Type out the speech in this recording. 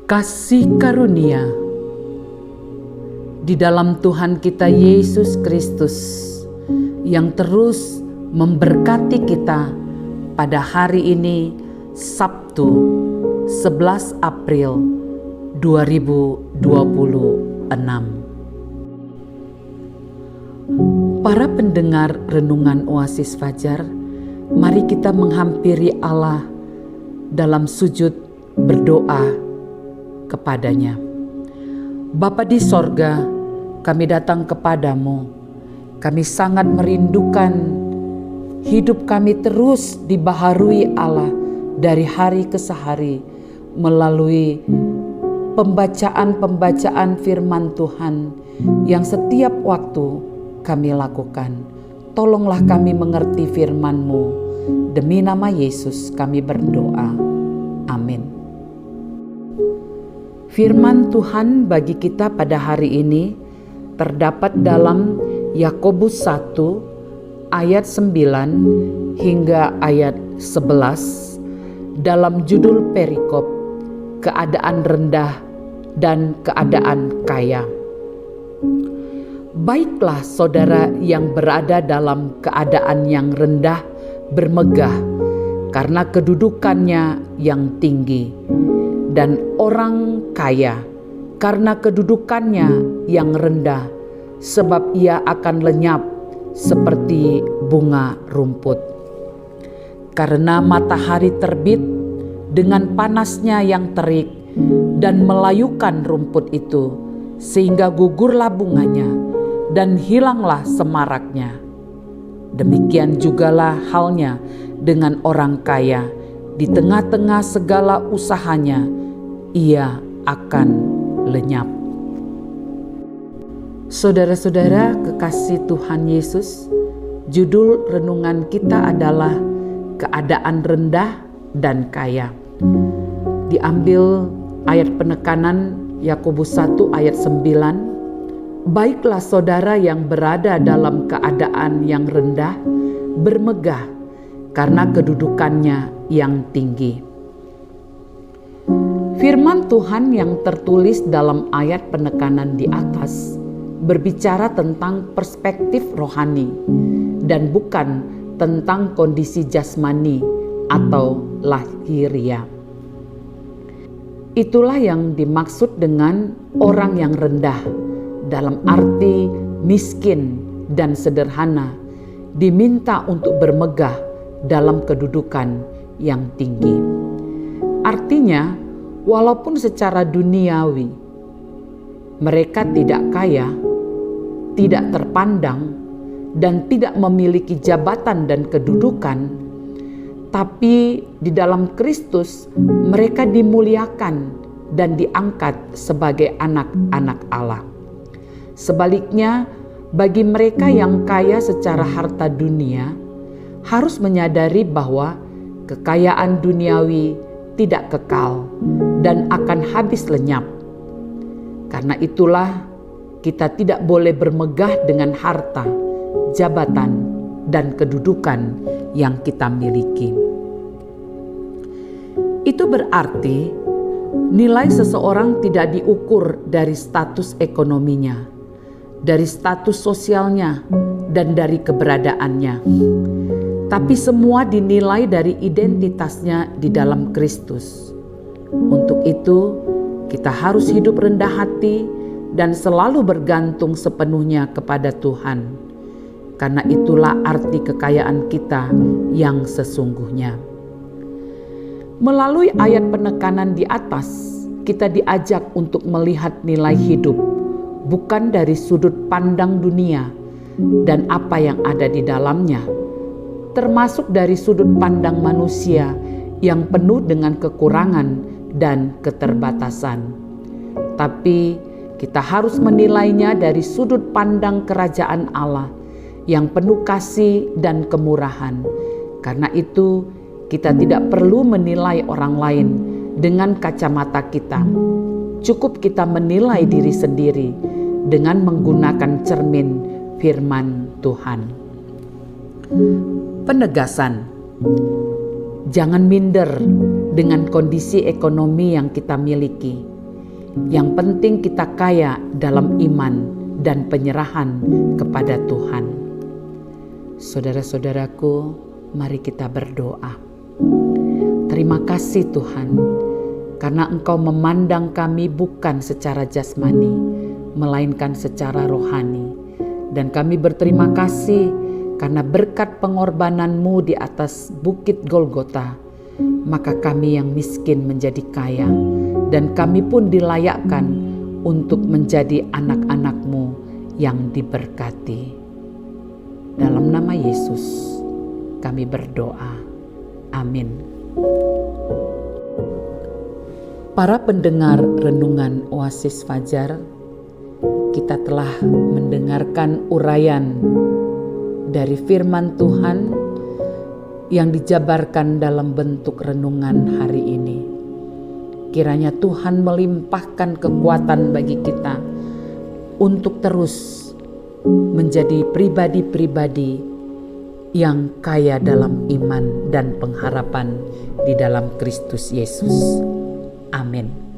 Kasih karunia di dalam Tuhan kita Yesus Kristus yang terus memberkati kita pada hari ini, Sabtu 11 April 2026. Para pendengar renungan Oasis Fajar, mari kita menghampiri Allah dalam sujud berdoa kepadanya. Bapa di sorga, kami datang kepadamu. Kami sangat merindukan hidup kami terus dibaharui Allah dari hari ke hari melalui pembacaan firman Tuhan yang setiap waktu kami lakukan. Tolonglah kami mengerti firman-Mu. Demi nama Yesus kami berdoa. Amin. Firman Tuhan bagi kita pada hari ini terdapat dalam Yakobus 1 ayat 9 hingga ayat 11 dalam judul perikop keadaan rendah dan keadaan kaya. Baiklah saudara yang berada dalam keadaan yang rendah bermegah karena kedudukannya yang tinggi, dan orang kaya karena kedudukannya yang rendah, sebab ia akan lenyap seperti bunga rumput. Karena matahari terbit dengan panasnya yang terik dan melayukan rumput itu, sehingga gugurlah bunganya dan hilanglah semaraknya. Demikian jugalah halnya dengan orang kaya. Di tengah-tengah segala usahanya, ia akan lenyap. Saudara-saudara kekasih Tuhan Yesus, judul renungan kita adalah keadaan rendah dan kaya. Diambil ayat penekanan Yakobus 1 ayat 9. Baiklah saudara yang berada dalam keadaan yang rendah bermegah karena kedudukannya yang tinggi. Firman Tuhan yang tertulis dalam ayat penekanan di atas berbicara tentang perspektif rohani dan bukan tentang kondisi jasmani atau lahiriah. Itulah yang dimaksud dengan orang yang rendah dalam arti miskin dan sederhana, diminta untuk bermegah dalam kedudukan yang tinggi. Artinya, walaupun secara duniawi mereka tidak kaya, tidak terpandang, dan tidak memiliki jabatan dan kedudukan, tapi di dalam Kristus mereka dimuliakan dan diangkat sebagai anak-anak Allah. Sebaliknya, bagi mereka yang kaya secara harta dunia, harus menyadari bahwa kekayaan duniawi tidak kekal dan akan habis lenyap. Karena itulah kita tidak boleh bermegah dengan harta, jabatan, dan kedudukan yang kita miliki. Itu berarti nilai seseorang tidak diukur dari status ekonominya, dari status sosialnya, dan dari keberadaannya, tapi semua dinilai dari identitasnya di dalam Kristus. Untuk itu, kita harus hidup rendah hati dan selalu bergantung sepenuhnya kepada Tuhan. Karena itulah arti kekayaan kita yang sesungguhnya. Melalui ayat penekanan di atas, kita diajak untuk melihat nilai hidup bukan dari sudut pandang dunia dan apa yang ada di dalamnya, termasuk dari sudut pandang manusia yang penuh dengan kekurangan dan keterbatasan. Tapi kita harus menilainya dari sudut pandang kerajaan Allah yang penuh kasih dan kemurahan. Karena itu, kita tidak perlu menilai orang lain dengan kacamata kita. Cukup kita menilai diri sendiri dengan menggunakan cermin firman Tuhan. Penegasan, jangan minder dengan kondisi ekonomi yang kita miliki. Yang penting kita kaya dalam iman dan penyerahan kepada Tuhan. Saudara-saudaraku, mari kita berdoa. Terima kasih Tuhan, karena Engkau memandang kami bukan secara jasmani, melainkan secara rohani. Dan kami berterima kasih karena berkat pengorbanan-Mu di atas bukit Golgota, maka kami yang miskin menjadi kaya, dan kami pun dilayakkan untuk menjadi anak-anak-Mu yang diberkati. Dalam nama Yesus kami berdoa. Amin. Para pendengar renungan Oasis Fajar, kita telah mendengarkan uraian dari firman Tuhan yang dijabarkan dalam bentuk renungan hari ini. Kiranya Tuhan melimpahkan kekuatan bagi kita untuk terus menjadi pribadi-pribadi yang kaya dalam iman dan pengharapan di dalam Kristus Yesus. Amin.